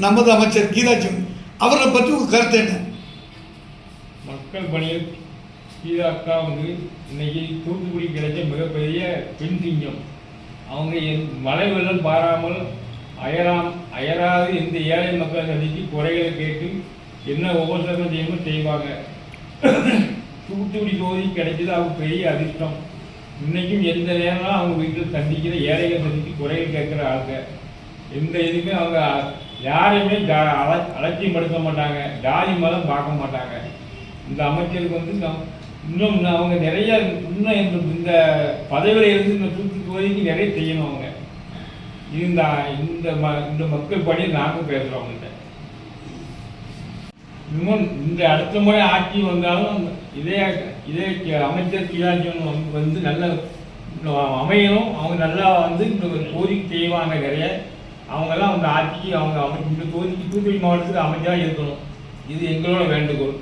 நமது அமைச்சர் கீதாஜன் அவரை பற்றி உங்கள் கருத்து என்ன? மக்கள் பணியில் கீதா அக்கா இன்னைக்கு தூத்துக்குடி கிடைச்ச மிகப்பெரிய பெண் சிங்கம். அவங்க மழை வெள்ளம் பாராமல் அயராது இந்த ஏழை மக்களை சந்தித்து குறைகளை கேட்டு என்ன ஒவ்வொருத்தரும் செய்யணும் செய்வாங்க. தூத்துக்குடி தொகுதி கிடைச்சது அவங்க பெரிய அதிர்ஷ்டம். இன்னைக்கும் எந்த நேரம் அவங்க வீட்டில் சந்திக்கிற ஏழைகளை சந்தித்து குறைகள் கேட்குற ஆளுங்க. எந்த இதுவுமே அவங்க யாரையுமே அலட்சியப்படுத்த மாட்டாங்க, ஜாதி மதம் பார்க்க மாட்டாங்க. இந்த அமைச்சருக்கு இன்னும் அவங்க நிறைய இன்னும் இந்த பதவியில் இருந்து இந்த தூத்துக்குடிக்கு நிறைய செய்யணும். அவங்க இந்த மக்கள் பணி நாங்கள் பேசுகிறோம். அவங்கள்ட்ட இன்னும் இந்த அடுத்த முறை ஆட்சி வந்தாலும் இதே அமைச்சர் கீதாஜன் நல்ல அமையணும். அவங்க நல்லா இந்த கோரிக்கை செய்வாங்க நிறைய. அவங்கெல்லாம் அந்த ஆட்சிக்கு அவங்க இந்த கோரிக்கை தூத்துக்குடி மாவட்டத்துக்கு அமைச்சராக இருக்கணும். இது எங்களோட வேண்டுகோள்.